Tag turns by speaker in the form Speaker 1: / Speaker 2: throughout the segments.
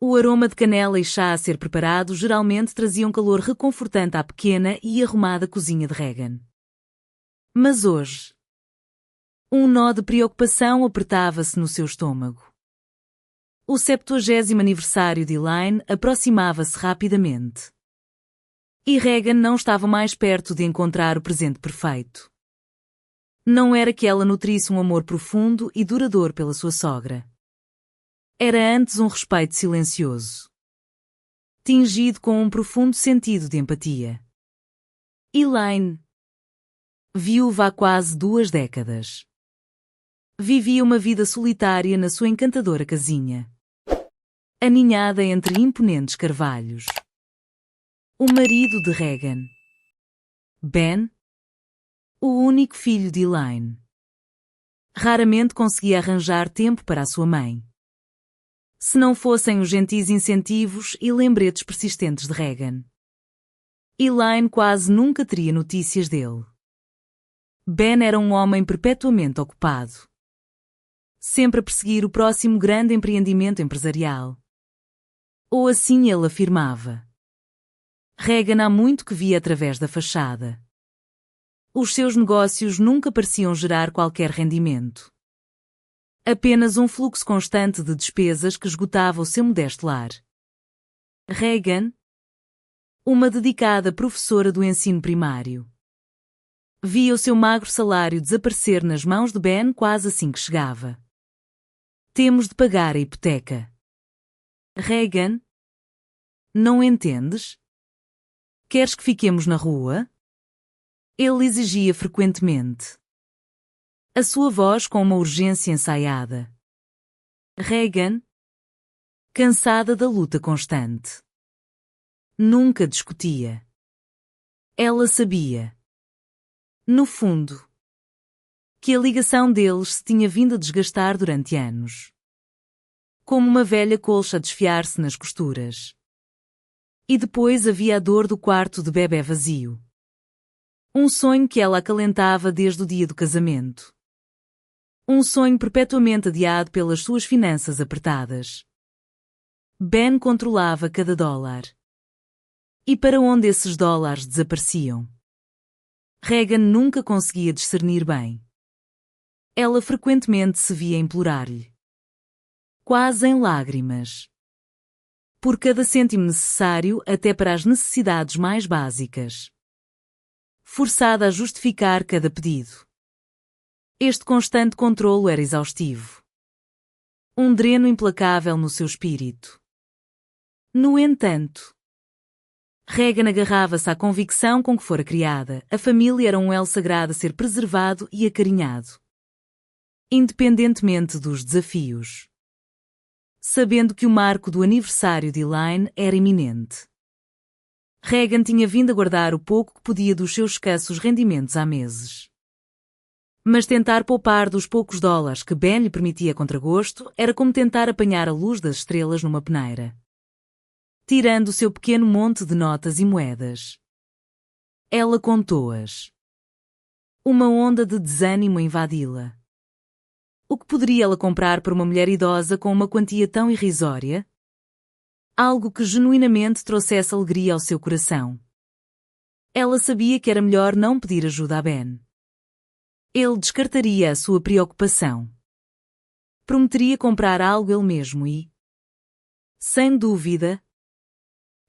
Speaker 1: O aroma de canela e chá a ser preparado geralmente trazia um calor reconfortante à pequena e arrumada cozinha de Regan. Mas hoje, um nó de preocupação apertava-se no seu estômago. O 70º aniversário de Elaine aproximava-se rapidamente. E Regan não estava mais perto de encontrar o presente perfeito. Não era que ela nutrisse um amor profundo e duradouro pela sua sogra. Era antes um respeito silencioso, tingido com um profundo sentido de empatia. Elaine, viúva há quase 2 décadas, vivia uma vida solitária na sua encantadora casinha, aninhada entre imponentes carvalhos. O marido de Regan, Ben, o único filho de Elaine, raramente conseguia arranjar tempo para a sua mãe. Se não fossem os gentis incentivos e lembretes persistentes de Regan, Elaine quase nunca teria notícias dele. Ben era um homem perpetuamente ocupado, sempre a perseguir o próximo grande empreendimento empresarial. Ou assim ele afirmava. Regan há muito que via através da fachada. Os seus negócios nunca pareciam gerar qualquer rendimento. Apenas um fluxo constante de despesas que esgotava o seu modesto lar. Regan, uma dedicada professora do ensino primário, via o seu magro salário desaparecer nas mãos de Ben quase assim que chegava. Temos de pagar a hipoteca. Regan, não entendes? Queres que fiquemos na rua? Ele exigia frequentemente. A sua voz com uma urgência ensaiada. Regan, cansada da luta constante, nunca discutia. Ela sabia, no fundo, que a ligação deles se tinha vindo a desgastar durante anos. Como uma velha colcha a desfiar-se nas costuras. E depois havia a dor do quarto de bebé vazio. Um sonho que ela acalentava desde o dia do casamento. Um sonho perpetuamente adiado pelas suas finanças apertadas. Ben controlava cada dólar. E para onde esses dólares desapareciam? Regan nunca conseguia discernir bem. Ela frequentemente se via implorar-lhe, quase em lágrimas, por cada cêntimo necessário até para as necessidades mais básicas. Forçada a justificar cada pedido. Este constante controlo era exaustivo. Um dreno implacável no seu espírito. No entanto, Regan agarrava-se à convicção com que fora criada. A família era um elo sagrado a ser preservado e acarinhado, independentemente dos desafios. Sabendo que o marco do aniversário de Elaine era iminente, Regan tinha vindo a guardar o pouco que podia dos seus escassos rendimentos há meses. Mas tentar poupar dos poucos dólares que Ben lhe permitia a contragosto era como tentar apanhar a luz das estrelas numa peneira, tirando o seu pequeno monte de notas e moedas. Ela contou-as. Uma onda de desânimo a invadi-la. O que poderia ela comprar por uma mulher idosa com uma quantia tão irrisória? Algo que genuinamente trouxesse alegria ao seu coração. Ela sabia que era melhor não pedir ajuda a Ben. Ele descartaria a sua preocupação. Prometeria comprar algo ele mesmo e, sem dúvida,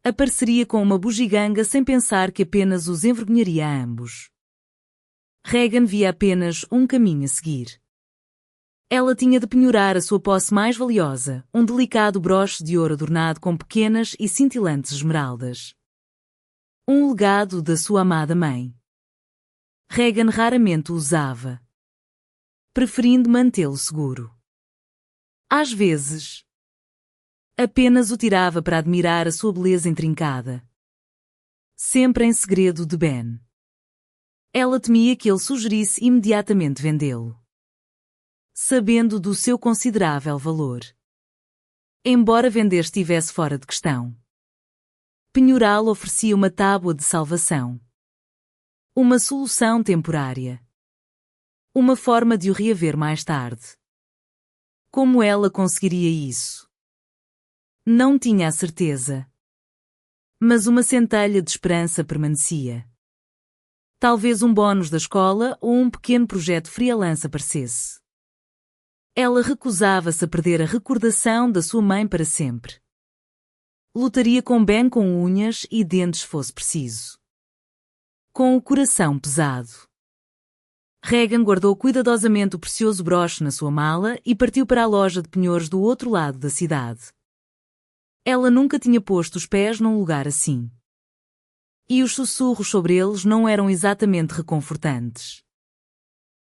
Speaker 1: apareceria com uma bugiganga sem pensar que apenas os envergonharia a ambos. Regan via apenas um caminho a seguir. Ela tinha de penhorar a sua posse mais valiosa, um delicado broche de ouro adornado com pequenas e cintilantes esmeraldas. Um legado da sua amada mãe. Regan raramente o usava, preferindo mantê-lo seguro. Às vezes, apenas o tirava para admirar a sua beleza intrincada. Sempre em segredo de Ben. Ela temia que ele sugerisse imediatamente vendê-lo, sabendo do seu considerável valor. Embora vender estivesse fora de questão, penhorá-lo oferecia uma tábua de salvação. Uma solução temporária. Uma forma de o reaver mais tarde. Como ela conseguiria isso? Não tinha a certeza. Mas uma centelha de esperança permanecia. Talvez um bónus da escola ou um pequeno projeto freelance aparecesse. Ela recusava-se a perder a recordação da sua mãe para sempre. Lutaria com Ben com unhas e dentes se fosse preciso. Com o coração pesado. Regan guardou cuidadosamente o precioso broche na sua mala e partiu para a loja de penhores do outro lado da cidade. Ela nunca tinha posto os pés num lugar assim. E os sussurros sobre eles não eram exatamente reconfortantes.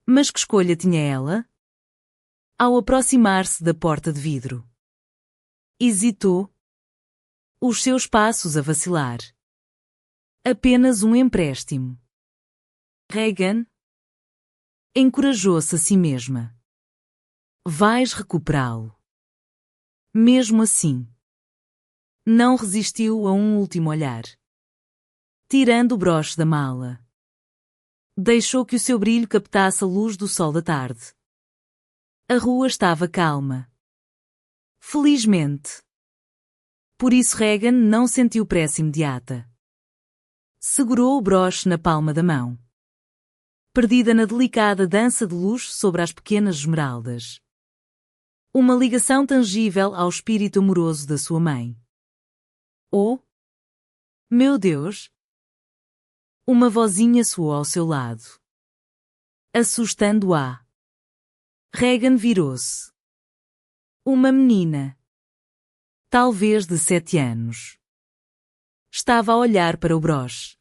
Speaker 1: Mas que escolha tinha ela? Ao aproximar-se da porta de vidro. Hesitou. Os seus passos a vacilar. Apenas um empréstimo. Regan encorajou-se a si mesma. Vais recuperá-lo. Mesmo assim. Não resistiu a um último olhar. Tirando o broche da mala. Deixou que o seu brilho captasse a luz do sol da tarde. A rua estava calma. Felizmente. Por isso Regan não sentiu pressa imediata. Segurou o broche na palma da mão. Perdida na delicada dança de luz sobre as pequenas esmeraldas. Uma ligação tangível ao espírito amoroso da sua mãe. Oh! Meu Deus! Uma vozinha soou ao seu lado. Assustando-a. Regan virou-se. Uma menina. Talvez de 7 anos. Estava a olhar para o broche.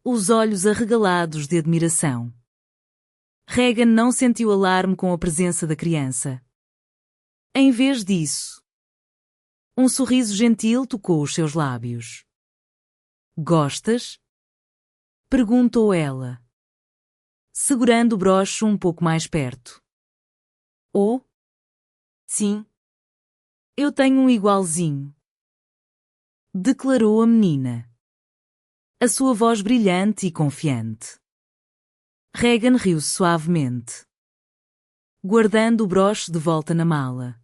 Speaker 1: Os olhos arregalados de admiração. Regan não sentiu alarme com a presença da criança. Em vez disso, um sorriso gentil tocou os seus lábios. Gostas? Perguntou ela. Segurando o broche um pouco mais perto. Oh? Sim. Eu tenho um igualzinho. Declarou a menina. A sua voz brilhante e confiante. Regan riu-se suavemente. Guardando o broche de volta na mala.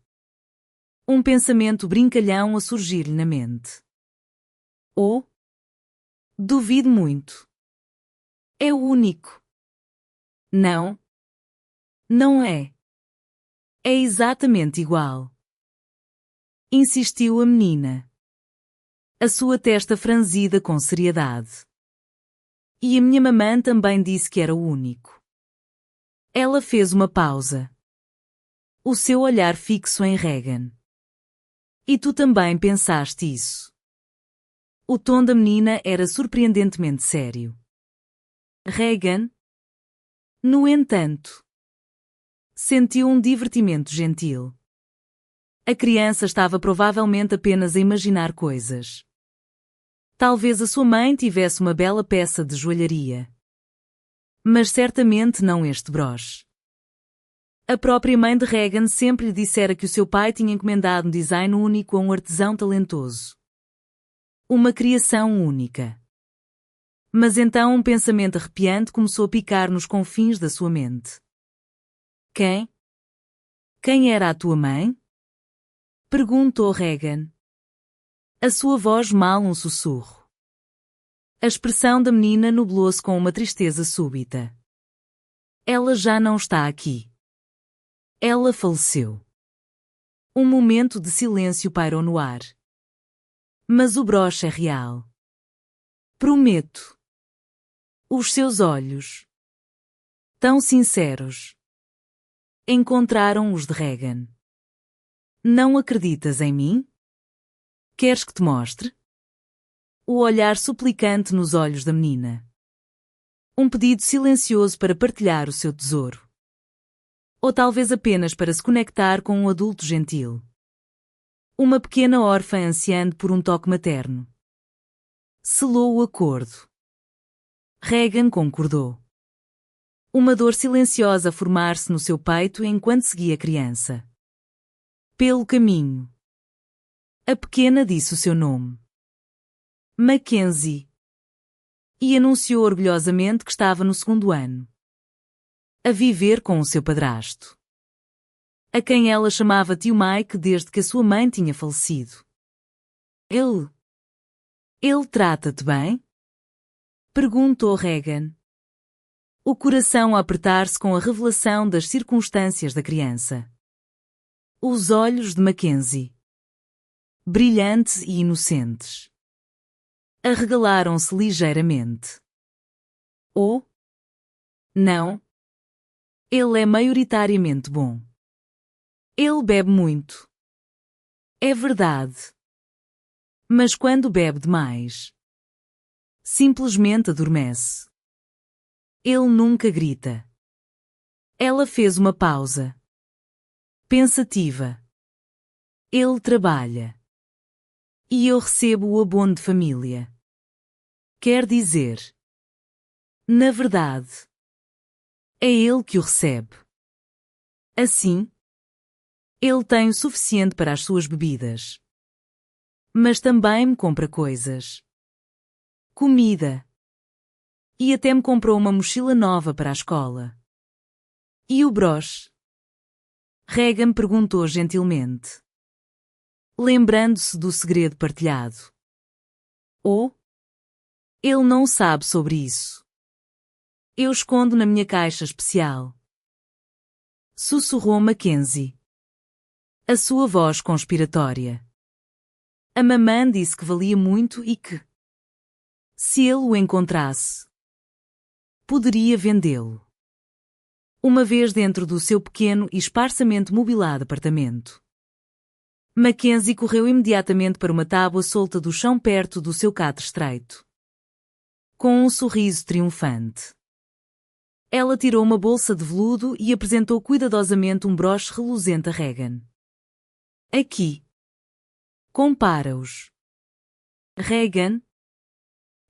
Speaker 1: Um pensamento brincalhão a surgir-lhe na mente. Oh? Duvido muito. É o único. Não. Não é. É exatamente igual. Insistiu a menina. A sua testa franzida com seriedade. E a minha mamã também disse que era o único. Ela fez uma pausa. O seu olhar fixo em Regan. E tu também pensaste isso. O tom da menina era surpreendentemente sério. Regan, no entanto, sentiu um divertimento gentil. A criança estava provavelmente apenas a imaginar coisas. Talvez a sua mãe tivesse uma bela peça de joalharia. Mas certamente não este broche. A própria mãe de Regan sempre lhe dissera que o seu pai tinha encomendado um design único a um artesão talentoso. Uma criação única. Mas então um pensamento arrepiante começou a picar nos confins da sua mente. Quem? Quem era a tua mãe? Perguntou Regan. A sua voz mal um sussurro. A expressão da menina nublou-se com uma tristeza súbita. Ela já não está aqui. Ela faleceu. Um momento de silêncio pairou no ar. Mas o broche é real. Prometo. Os seus olhos, tão sinceros, encontraram os de Regan. Não acreditas em mim? Queres que te mostre? O olhar suplicante nos olhos da menina. Um pedido silencioso para partilhar o seu tesouro. Ou talvez apenas para se conectar com um adulto gentil. Uma pequena órfã ansiando por um toque materno. Selou o acordo. Regan concordou. Uma dor silenciosa a formar-se no seu peito enquanto seguia a criança. Pelo caminho. A pequena disse o seu nome. Mackenzie. E anunciou orgulhosamente que estava no 2º ano. A viver com o seu padrasto. a quem ela chamava tio Mike desde que a sua mãe tinha falecido. Ele trata-te bem? Perguntou Regan, o coração a apertar-se com a revelação das circunstâncias da criança. Os olhos de Mackenzie, brilhantes e inocentes, arregalaram-se ligeiramente. Oh? Não. Ele é maioritariamente bom. Ele bebe muito. É verdade. Mas quando bebe demais, simplesmente adormece. Ele nunca grita. Ela fez uma pausa, pensativa. Ele trabalha. E eu recebo o abono de família. Quer dizer, na verdade, é ele que o recebe. Assim, ele tem o suficiente para as suas bebidas. Mas também me compra coisas. Comida. E até me comprou uma mochila nova para a escola. E o broche? Regan perguntou gentilmente, lembrando-se do segredo partilhado. Oh? Ele não sabe sobre isso. Eu escondo na minha caixa especial. Sussurrou Mackenzie. A sua voz conspiratória. A mamã disse que valia muito e que, se ele o encontrasse, poderia vendê-lo. Uma vez dentro do seu pequeno e esparsamente mobilado apartamento. Mackenzie correu imediatamente para uma tábua solta do chão perto do seu catre estreito. Com um sorriso triunfante. Ela tirou uma bolsa de veludo e apresentou cuidadosamente um broche reluzente a Regan. Aqui. Compara-os. Regan,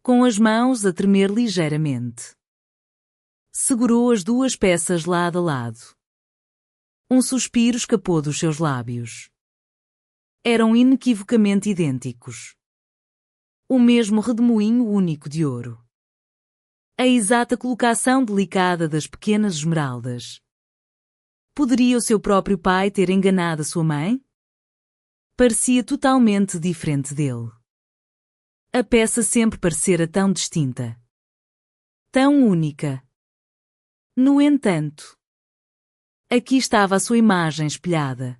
Speaker 1: com as mãos a tremer ligeiramente, segurou as duas peças lado a lado. Um suspiro escapou dos seus lábios. Eram inequivocamente idênticos. O mesmo redemoinho único de ouro. A exata colocação delicada das pequenas esmeraldas. Poderia o seu próprio pai ter enganado a sua mãe? Parecia totalmente diferente dele. A peça sempre parecera tão distinta. Tão única. No entanto, aqui estava a sua imagem espelhada.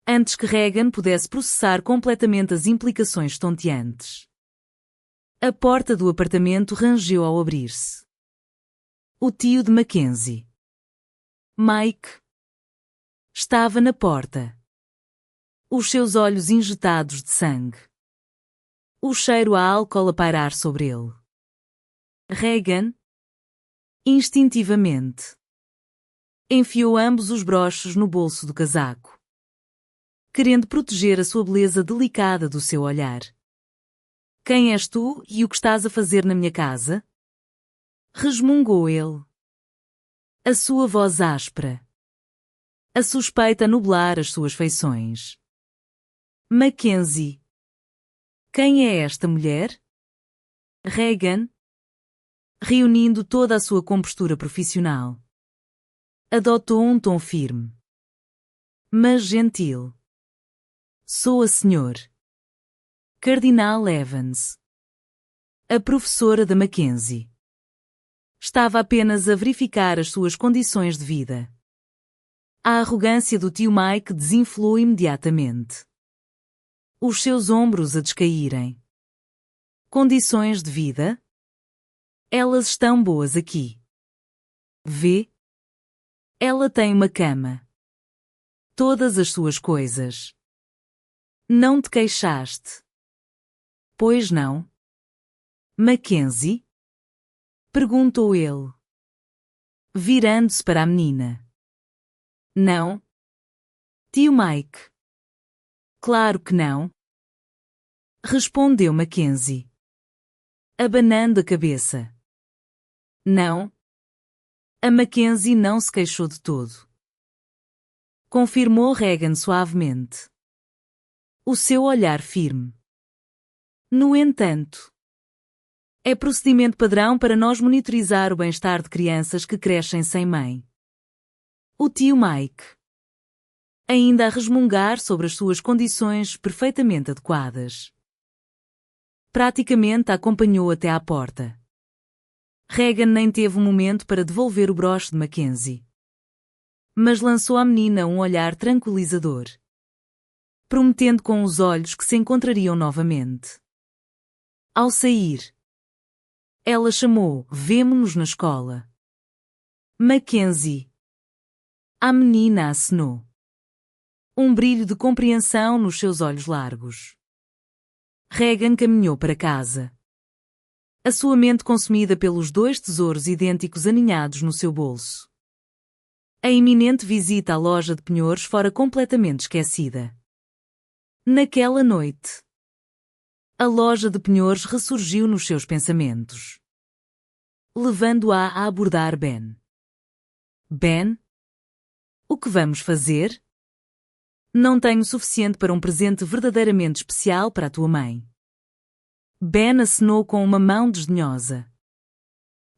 Speaker 1: Antes que Regan pudesse processar completamente as implicações tonteantes. A porta do apartamento rangeu ao abrir-se. O tio de Mackenzie, Mike, estava na porta. Os seus olhos injetados de sangue. O cheiro a álcool a pairar sobre ele. Regan, instintivamente, enfiou ambos os broches no bolso do casaco, querendo proteger a sua beleza delicada do seu olhar. Quem és tu e o que estás a fazer na minha casa? Resmungou ele. A sua voz áspera. A suspeita a nublar as suas feições. Mackenzie. Quem é esta mulher? Regan, reunindo toda a sua compostura profissional, adotou um tom firme, mas gentil. Sou a Sr. Cardinal Evans, a professora da Mackenzie. Estava apenas a verificar as suas condições de vida. A arrogância do tio Mike desinflou imediatamente. Os seus ombros a descaírem. Condições de vida? Elas estão boas aqui. Vê? Ela tem uma cama. Todas as suas coisas. Não te queixaste? Pois não? Mackenzie? Perguntou ele, virando-se para a menina. Não? Tio Mike. Claro que não. Respondeu Mackenzie, abanando a cabeça. Não. A Mackenzie não se queixou de todo. Confirmou Regan suavemente. O seu olhar firme. No entanto, é procedimento padrão para nós monitorizar o bem-estar de crianças que crescem sem mãe. O tio Mike ainda a resmungar sobre as suas condições perfeitamente adequadas. Praticamente a acompanhou até à porta. Regan nem teve um momento para devolver o broche de Mackenzie. Mas lançou à menina um olhar tranquilizador, prometendo com os olhos que se encontrariam novamente. Ao sair, ela chamou: "Vemo-nos na escola." Mackenzie. A menina acenou. Um brilho de compreensão nos seus olhos largos. Regan caminhou para casa, a sua mente consumida pelos 2 tesouros idênticos aninhados no seu bolso. A iminente visita à loja de penhores fora completamente esquecida. Naquela noite, a loja de penhores ressurgiu nos seus pensamentos, levando-a a abordar Ben. "Ben? O que vamos fazer?" "Não tenho suficiente para um presente verdadeiramente especial para a tua mãe." Ben acenou com uma mão desdenhosa.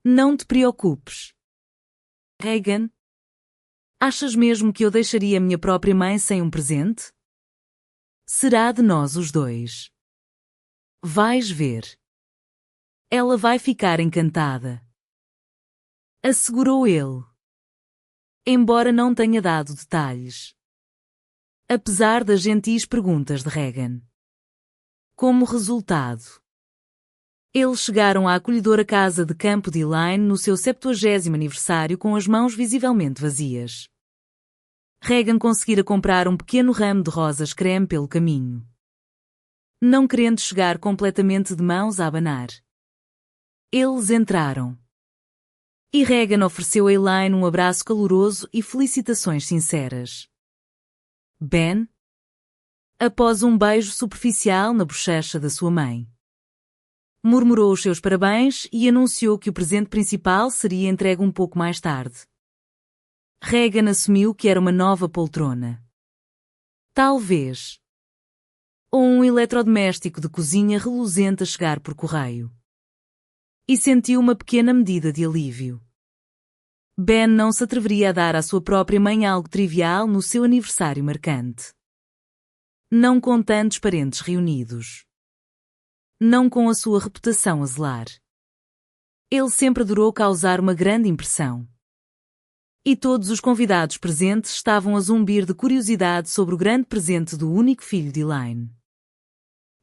Speaker 1: "Não te preocupes, Regan. Achas mesmo que eu deixaria a minha própria mãe sem um presente? Será de nós os 2. Vais ver. Ela vai ficar encantada." Assegurou ele, embora não tenha dado detalhes. Apesar das gentis perguntas de Regan. Como resultado, eles chegaram à acolhedora casa de campo de Elaine no seu 70º aniversário com as mãos visivelmente vazias. Regan conseguira comprar um pequeno ramo de rosas creme pelo caminho, não querendo chegar completamente de mãos a abanar. Eles entraram. E Regan ofereceu a Elaine um abraço caloroso e felicitações sinceras. Ben, após um beijo superficial na bochecha da sua mãe, murmurou os seus parabéns e anunciou que o presente principal seria entregue um pouco mais tarde. Regan assumiu que era uma nova poltrona. Talvez. Ou um eletrodoméstico de cozinha reluzente a chegar por correio. E sentiu uma pequena medida de alívio. Ben não se atreveria a dar à sua própria mãe algo trivial no seu aniversário marcante. Não com tantos parentes reunidos. Não com a sua reputação a zelar. Ele sempre adorou causar uma grande impressão. E todos os convidados presentes estavam a zumbir de curiosidade sobre o grande presente do único filho de Elaine.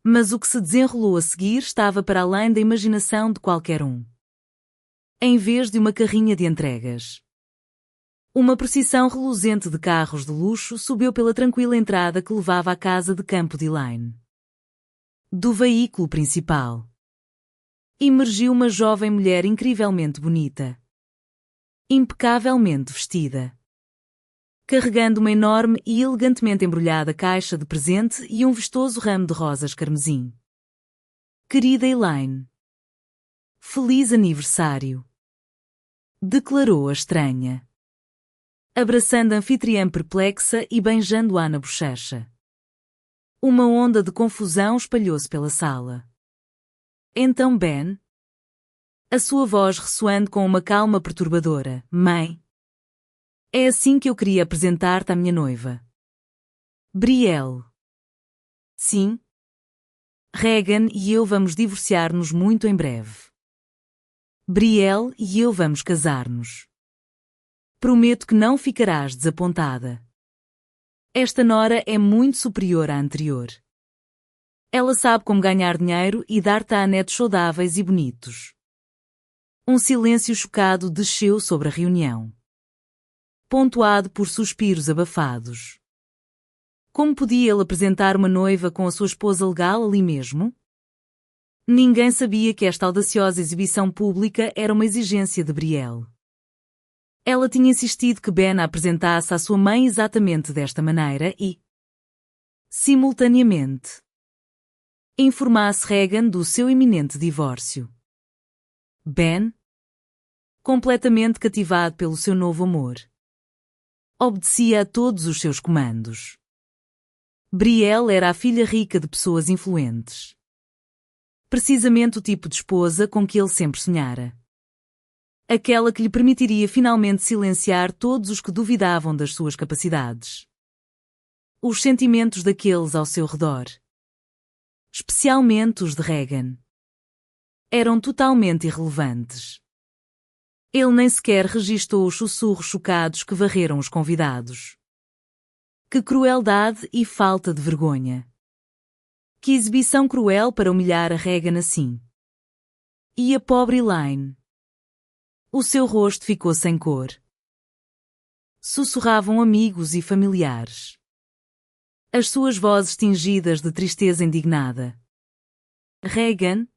Speaker 1: Mas o que se desenrolou a seguir estava para além da imaginação de qualquer um. Em vez de uma carrinha de entregas, uma procissão reluzente de carros de luxo subiu pela tranquila entrada que levava à casa de campo de Elaine. Do veículo principal emergiu uma jovem mulher incrivelmente bonita, impecavelmente vestida, carregando uma enorme e elegantemente embrulhada caixa de presente e um vistoso ramo de rosas carmesim. "Querida Elaine, feliz aniversário!" declarou a estranha, abraçando a anfitriã perplexa e beijando-a na bochecha. Uma onda de confusão espalhou-se pela sala. "Então Ben?" A sua voz ressoando com uma calma perturbadora. "Mãe, é assim que eu queria apresentar-te à minha noiva. Brielle." "Sim. Regan e eu vamos divorciar-nos muito em breve. Brielle e eu vamos casar-nos. Prometo que não ficarás desapontada. Esta nora é muito superior à anterior. Ela sabe como ganhar dinheiro e dar-te a netos saudáveis e bonitos." Um silêncio chocado desceu sobre a reunião, pontuado por suspiros abafados. Como podia ele apresentar uma noiva com a sua esposa legal ali mesmo? Ninguém sabia que esta audaciosa exibição pública era uma exigência de Brielle. Ela tinha insistido que Ben a apresentasse à sua mãe exatamente desta maneira e, simultaneamente, informasse Regan do seu iminente divórcio. Ben, completamente cativado pelo seu novo amor, obedecia a todos os seus comandos. Brielle era a filha rica de pessoas influentes. Precisamente o tipo de esposa com que ele sempre sonhara. Aquela que lhe permitiria finalmente silenciar todos os que duvidavam das suas capacidades. Os sentimentos daqueles ao seu redor, especialmente os de Regan, eram totalmente irrelevantes. Ele nem sequer registou os sussurros chocados que varreram os convidados. Que crueldade e falta de vergonha! Que exibição cruel para humilhar a Regan assim! E a pobre Elaine? O seu rosto ficou sem cor. Sussurravam amigos e familiares. As suas vozes tingidas de tristeza indignada. Regan,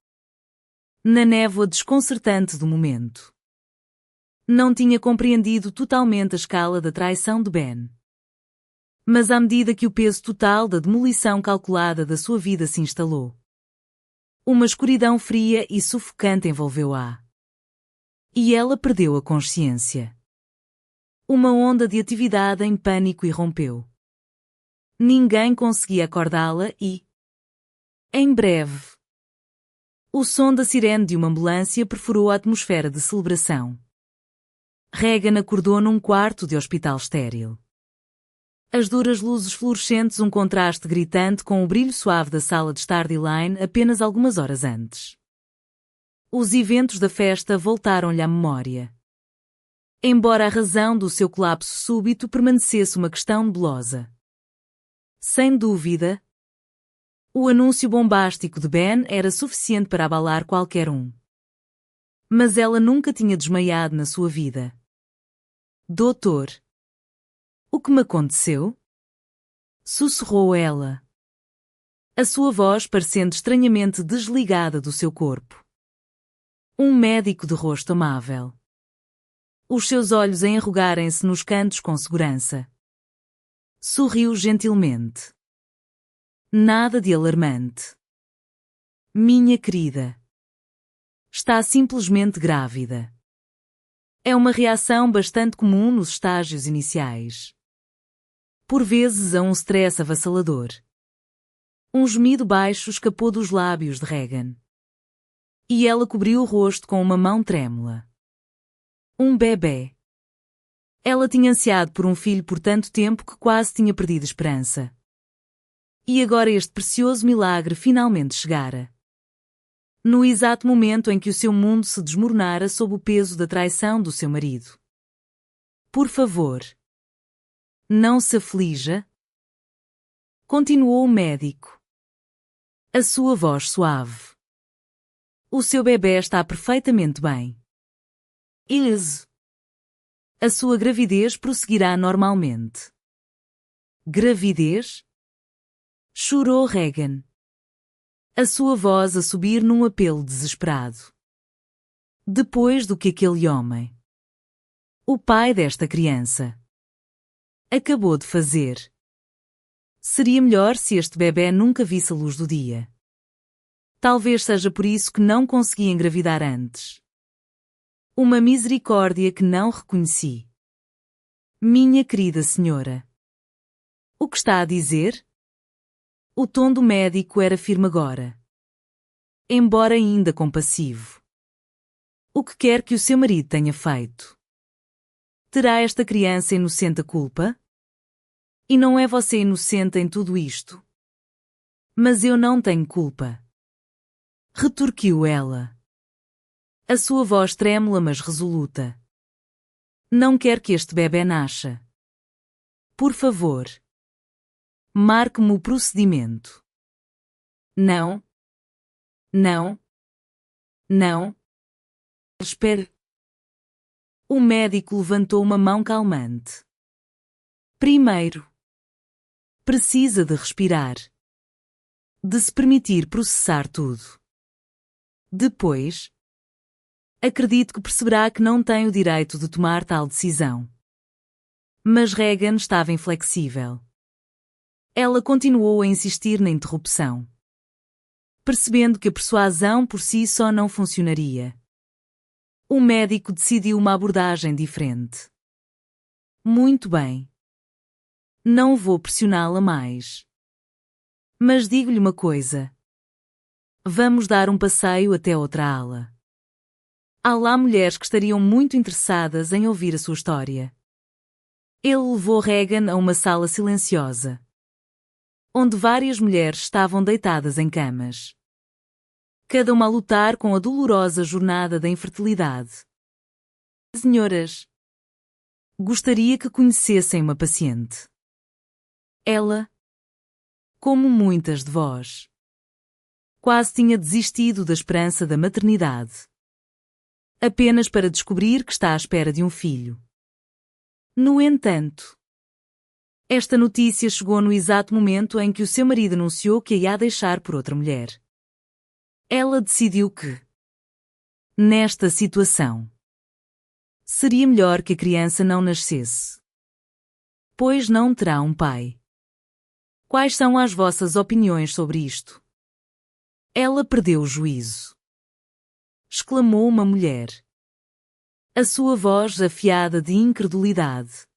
Speaker 1: na névoa desconcertante do momento, não tinha compreendido totalmente a escala da traição de Ben. Mas à medida que o peso total da demolição calculada da sua vida se instalou, uma escuridão fria e sufocante envolveu-a. E ela perdeu a consciência. Uma onda de atividade em pânico irrompeu. Ninguém conseguia acordá-la e, em breve, o som da sirene de uma ambulância perfurou a atmosfera de celebração. Regan acordou num quarto de hospital estéril. As duras luzes fluorescentes, um contraste gritante com o brilho suave da sala de estar de Elaine apenas algumas horas antes. Os eventos da festa voltaram-lhe à memória. Embora a razão do seu colapso súbito permanecesse uma questão nebulosa. Sem dúvida, o anúncio bombástico de Ben era suficiente para abalar qualquer um. Mas ela nunca tinha desmaiado na sua vida. Doutor, o que me aconteceu? Sussurrou ela. A sua voz parecendo estranhamente desligada do seu corpo. Um médico de rosto amável. Os seus olhos a enrugarem-se nos cantos com segurança. Sorriu gentilmente. Nada de alarmante. Minha querida. Está simplesmente grávida. É uma reação bastante comum nos estágios iniciais. Por vezes a um stress avassalador. Um gemido baixo escapou dos lábios de Regan. E ela cobriu o rosto com uma mão trêmula. Um bebê. Ela tinha ansiado por um filho por tanto tempo que quase tinha perdido esperança. E agora este precioso milagre finalmente chegara. No exato momento em que o seu mundo se desmoronara sob o peso da traição do seu marido. Por favor. Não se aflija. Continuou o médico. A sua voz suave. O seu bebê está perfeitamente bem. Isso. A sua gravidez prosseguirá normalmente. Gravidez? Chorou Regan. A sua voz a subir num apelo desesperado. Depois do que aquele homem, o pai desta criança, acabou de fazer. Seria melhor se este bebê nunca visse a luz do dia. Talvez seja por isso que não consegui engravidar antes. Uma misericórdia que não reconheci. Minha querida senhora. O que está a dizer? O tom do médico era firme agora. Embora ainda compassivo. O que quer que o seu marido tenha feito? Terá esta criança inocente a culpa? E não é você inocente em tudo isto? Mas eu não tenho culpa. Retorquiu ela. A sua voz trêmula mas resoluta. Não quer que este bebê nasça. Por favor. Marque-me o procedimento. Não. Não. Não. Espere. O médico levantou uma mão calmante. Primeiro. Precisa de respirar. De se permitir processar tudo. Depois. Acredito que perceberá que não tem o direito de tomar tal decisão. Mas Regan estava inflexível. Ela continuou a insistir na interrupção. Percebendo que a persuasão por si só não funcionaria. O médico decidiu uma abordagem diferente. Muito bem. Não vou pressioná-la mais. Mas digo-lhe uma coisa. Vamos dar um passeio até outra ala. Há lá mulheres que estariam muito interessadas em ouvir a sua história. Ele levou Regan a uma sala silenciosa. onde várias mulheres estavam deitadas em camas, cada uma a lutar com a dolorosa jornada da infertilidade. Senhoras, gostaria que conhecessem uma paciente. Ela, como muitas de vós, quase tinha desistido da esperança da maternidade, apenas para descobrir que está à espera de um filho. No entanto, esta notícia chegou no exato momento em que o seu marido anunciou que a ia deixar por outra mulher. Ela decidiu que, nesta situação, seria melhor que a criança não nascesse, pois não terá um pai. Quais são as vossas opiniões sobre isto? Ela perdeu o juízo, exclamou uma mulher, a sua voz afiada de incredulidade.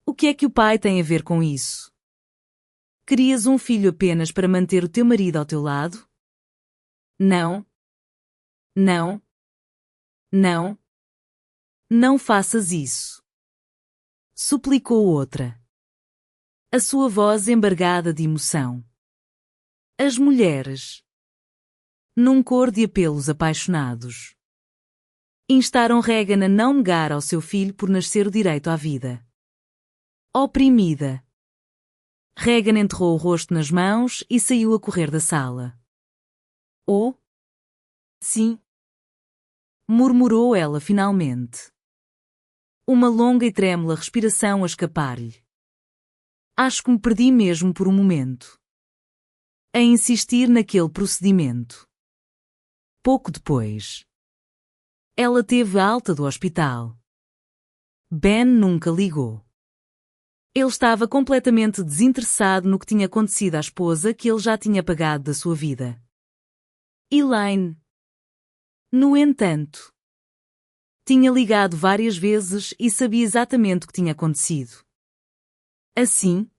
Speaker 1: O que é que o pai tem a ver com isso? Querias um filho apenas para manter o teu marido ao teu lado? Não. Não. Não. Não faças isso, suplicou outra, a sua voz embargada de emoção. As mulheres, num coro de apelos apaixonados, instaram Regan a não negar ao seu filho por nascer o direito à vida. Oprimida, Regan enterrou o rosto nas mãos e saiu a correr da sala. Oh, sim, murmurou ela finalmente, uma longa e trêmula respiração a escapar-lhe. Acho que me perdi mesmo por um momento, a insistir naquele procedimento. Pouco depois, ela teve alta do hospital. Ben nunca ligou. Ele estava completamente desinteressado no que tinha acontecido à esposa que ele já tinha apagado da sua vida. Elaine, no entanto, tinha ligado várias vezes e sabia exatamente o que tinha acontecido. Assim,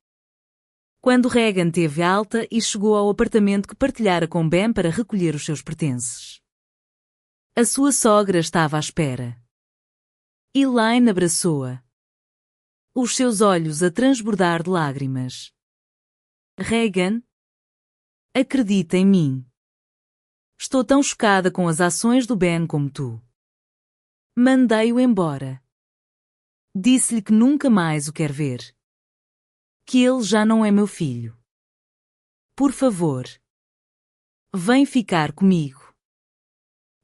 Speaker 1: quando Regan teve alta e chegou ao apartamento que partilhara com Ben para recolher os seus pertences, a sua sogra estava à espera. Elaine abraçou-a, os seus olhos a transbordar de lágrimas. Regan, acredita em mim. Estou tão chocada com as ações do Ben como tu. Mandei-o embora. Disse-lhe que nunca mais o quer ver. Que ele já não é meu filho. Por favor, vem ficar comigo.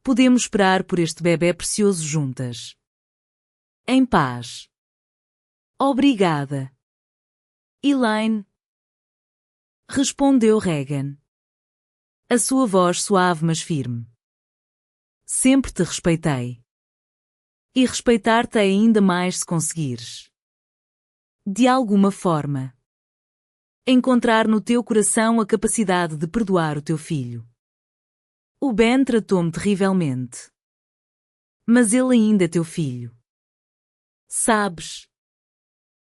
Speaker 1: Podemos esperar por este bebê precioso juntas. Em paz. Obrigada. Elaine, respondeu Regan, a sua voz suave mas firme. Sempre te respeitei. E respeitar-te ainda mais se conseguires, de alguma forma, encontrar no teu coração a capacidade de perdoar o teu filho. O Ben tratou-me terrivelmente. Mas ele ainda é teu filho. Sabes,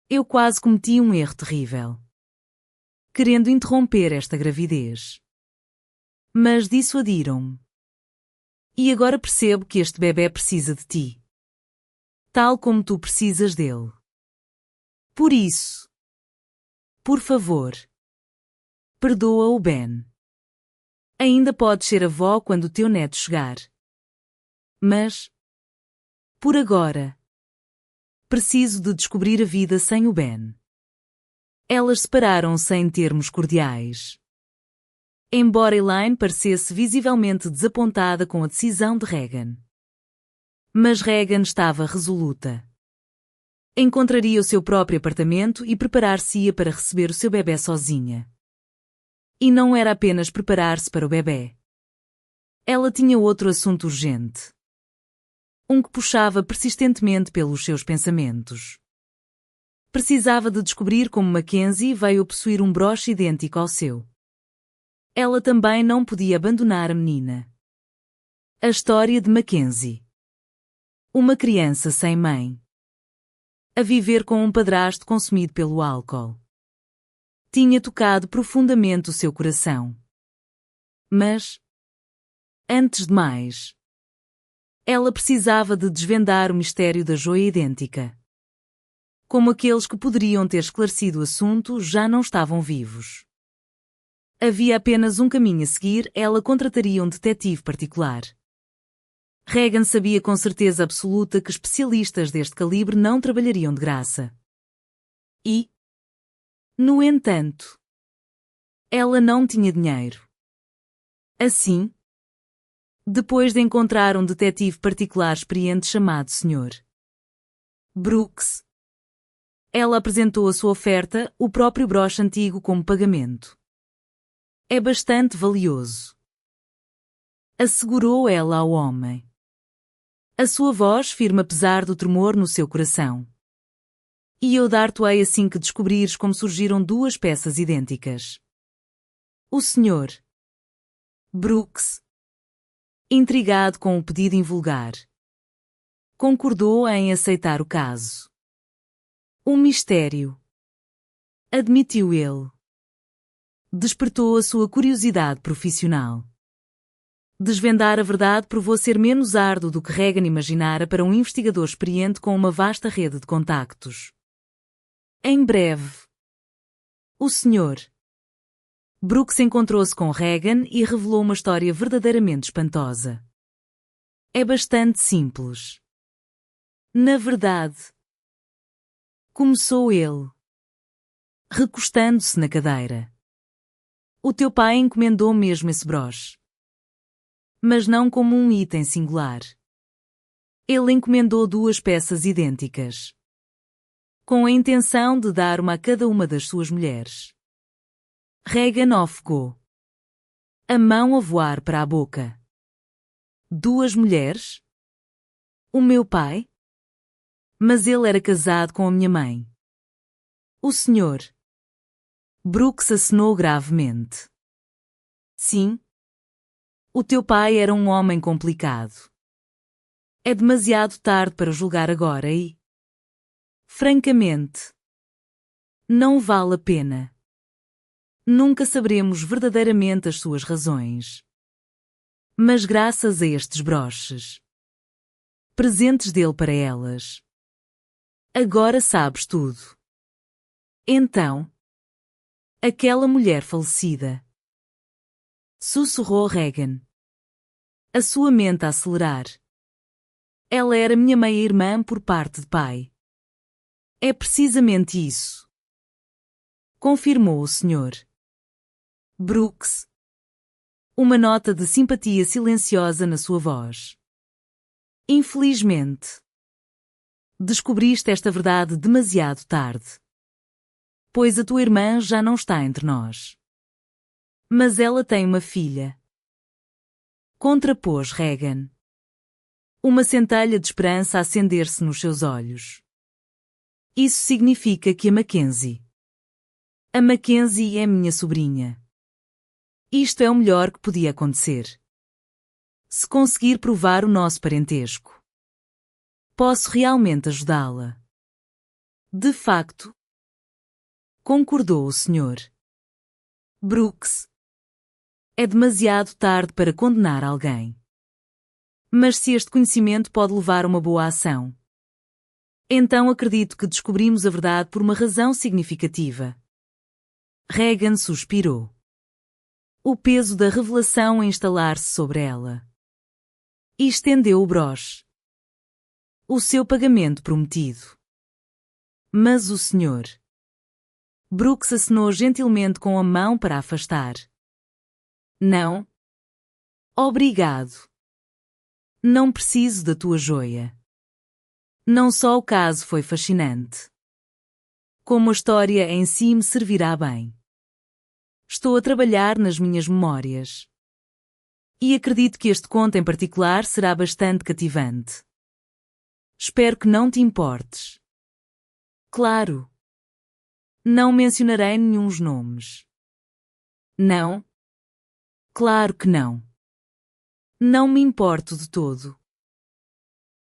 Speaker 1: eu quase cometi um erro terrível, querendo interromper esta gravidez. Mas dissuadiram-me. E agora percebo que este bebê precisa de ti, tal como tu precisas dele. Por isso, por favor, perdoa o Ben. Ainda podes ser avó quando o teu neto chegar. Mas, por agora, preciso de descobrir a vida sem o Ben. Elas separaram-se em termos cordiais. Embora Elaine parecesse visivelmente desapontada com a decisão de Regan. Mas Regan estava resoluta. Encontraria o seu próprio apartamento e preparar-se-ia para receber o seu bebê sozinha. E não era apenas preparar-se para o bebê. Ela tinha outro assunto urgente. Um que puxava persistentemente pelos seus pensamentos. Precisava de descobrir como Mackenzie veio possuir um broche idêntico ao seu. Ela também não podia abandonar a menina. A história de Mackenzie. Uma criança sem mãe. A viver com um padrasto consumido pelo álcool. Tinha tocado profundamente o seu coração. Mas, antes de mais, ela precisava de desvendar o mistério da joia idêntica. Como aqueles que poderiam ter esclarecido o assunto já não estavam vivos. Havia apenas um caminho a seguir, ela contrataria um detetive particular. Regan sabia com certeza absoluta que especialistas deste calibre não trabalhariam de graça. E, no entanto, ela não tinha dinheiro. Assim, depois de encontrar um detetive particular experiente chamado Sr. Brooks, ela apresentou a sua oferta, o próprio broche antigo, como pagamento. É bastante valioso, assegurou ela ao homem. A sua voz firme apesar do tremor no seu coração. E eu dar-te-ei assim que descobrires como surgiram duas peças idênticas. O Sr. Brooks, intrigado com o pedido invulgar, concordou em aceitar o caso. Um mistério, admitiu ele. Despertou a sua curiosidade profissional. Desvendar a verdade provou ser menos árduo do que Regan imaginara para um investigador experiente com uma vasta rede de contactos. Em breve, o Sr. Brooks encontrou-se com Regan e revelou uma história verdadeiramente espantosa. É bastante simples. Na verdade, começou ele, recostando-se na cadeira. O teu pai encomendou mesmo esse broche. Mas não como um item singular. Ele encomendou duas peças idênticas, com a intenção de dar uma a cada uma das suas mulheres. Regan ofegou, a mão a voar para a boca. Duas mulheres? O meu pai? Mas ele era casado com a minha mãe. O Sr. Brooks acenou gravemente. Sim. O teu pai era um homem complicado. É demasiado tarde para julgar agora e, francamente, não vale a pena. Nunca saberemos verdadeiramente as suas razões. Mas graças a estes broches, presentes dele para elas, agora sabes tudo. Então, aquela mulher falecida, sussurrou Regan, a sua mente a acelerar. Ela era minha meia-irmã por parte de pai. É precisamente isso, confirmou o Sr. Brooks, uma nota de simpatia silenciosa na sua voz. Infelizmente, descobriste esta verdade demasiado tarde, pois a tua irmã já não está entre nós. Mas ela tem uma filha. Contrapôs Regan, uma centelha de esperança a acender-se nos seus olhos. Isso significa que a Mackenzie é minha sobrinha. Isto é o melhor que podia acontecer. Se conseguir provar o nosso parentesco, posso realmente ajudá-la. De facto, concordou o Sr. Brooks. É demasiado tarde para condenar alguém. Mas se este conhecimento pode levar a uma boa ação, então acredito que descobrimos a verdade por uma razão significativa. Regan suspirou, o peso da revelação a instalar-se sobre ela. E estendeu o broche. O seu pagamento prometido. Mas o Sr. Brooks acenou gentilmente com a mão para afastar. Não. Obrigado. Não preciso da tua joia. Não só o caso foi fascinante, como a história em si me servirá bem. Estou a trabalhar nas minhas memórias. E acredito que este conto em particular será bastante cativante. Espero que não te importes. Claro. Não mencionarei nenhuns nomes. Não? Claro que não. Não me importo de todo.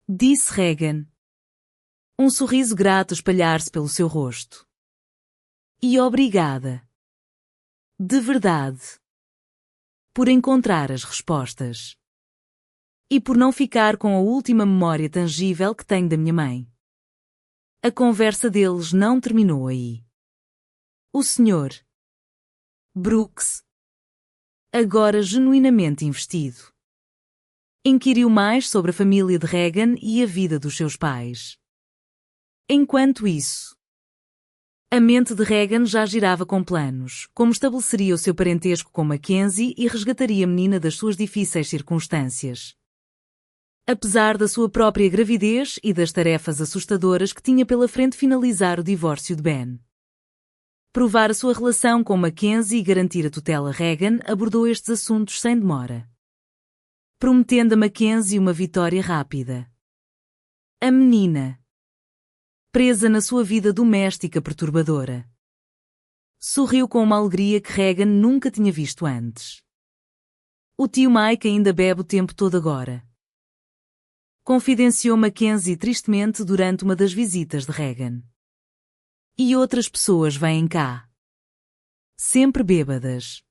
Speaker 1: Disse Regan. Um sorriso grato espalhar-se pelo seu rosto. E obrigada. De verdade. Por encontrar as respostas. E por não ficar com a última memória tangível que tenho da minha mãe. A conversa deles não terminou aí. O Sr. Brooks agora genuinamente investido. Inquiriu mais sobre a família de Regan e a vida dos seus pais. Enquanto isso, a mente de Regan já girava com planos, como estabeleceria o seu parentesco com Mackenzie e resgataria a menina das suas difíceis circunstâncias. Apesar da sua própria gravidez e das tarefas assustadoras que tinha pela frente finalizar o divórcio de Ben. Provar a sua relação com Mackenzie e garantir a tutela Regan abordou estes assuntos sem demora, prometendo a Mackenzie uma vitória rápida. A menina, presa na sua vida doméstica perturbadora, sorriu com uma alegria que Regan nunca tinha visto antes. O tio Mike ainda bebe o tempo todo agora, confidenciou Mackenzie tristemente durante uma das visitas de Regan. E outras pessoas vêm cá, sempre bêbadas.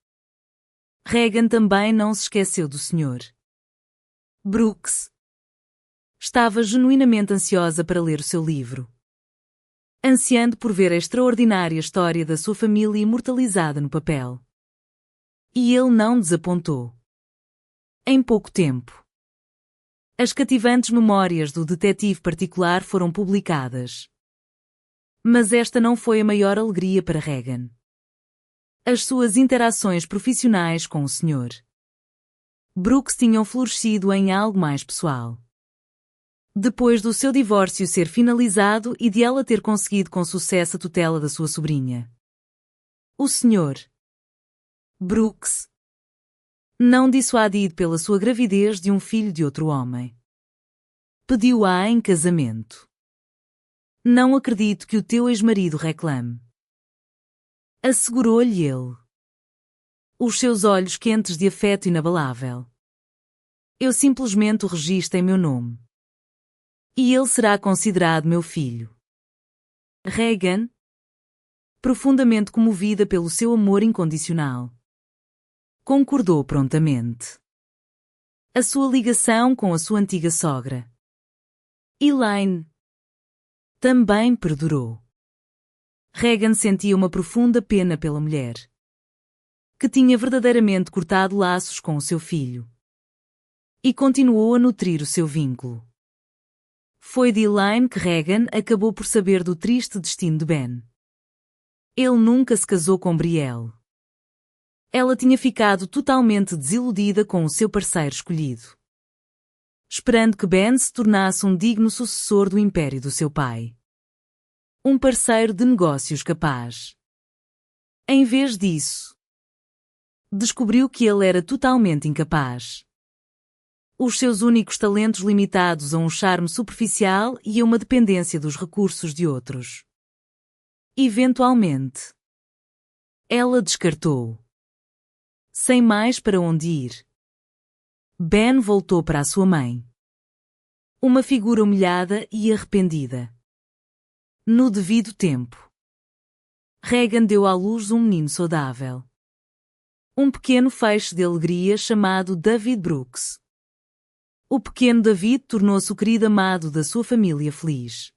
Speaker 1: Regan também não se esqueceu do Sr. Brooks. Estava genuinamente ansiosa para ler o seu livro, ansiando por ver a extraordinária história da sua família imortalizada no papel. E ele não desapontou. Em pouco tempo, as cativantes memórias do detetive particular foram publicadas. Mas esta não foi a maior alegria para Regan. As suas interações profissionais com o Sr. Brooks tinham florescido em algo mais pessoal. Depois do seu divórcio ser finalizado e de ela ter conseguido com sucesso a tutela da sua sobrinha, o Sr. Brooks, não dissuadido pela sua gravidez de um filho de outro homem, pediu-a em casamento. Não acredito que o teu ex-marido reclame, assegurou-lhe ele, os seus olhos quentes de afeto inabalável. Eu simplesmente o registro em meu nome. E ele será considerado meu filho. Regan, profundamente comovida pelo seu amor incondicional, concordou prontamente. A sua ligação com a sua antiga sogra, Elaine, também perdurou. Regan sentia uma profunda pena pela mulher, que tinha verdadeiramente cortado laços com o seu filho, e continuou a nutrir o seu vínculo. Foi de Elaine que Regan acabou por saber do triste destino de Ben. Ele nunca se casou com Brielle. Ela tinha ficado totalmente desiludida com o seu parceiro escolhido, esperando que Ben se tornasse um digno sucessor do império do seu pai. Um parceiro de negócios capaz. Em vez disso, descobriu que ele era totalmente incapaz. Os seus únicos talentos limitados a um charme superficial e a uma dependência dos recursos de outros. Eventualmente, ela descartou. Sem mais para onde ir, Ben voltou para a sua mãe. Uma figura humilhada e arrependida. No devido tempo, Regan deu à luz um menino saudável. Um pequeno feixe de alegria chamado David Brooks. O pequeno David tornou-se o querido amado da sua família feliz.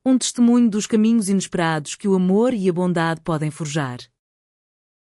Speaker 1: Um testemunho dos caminhos inesperados que o amor e a bondade podem forjar.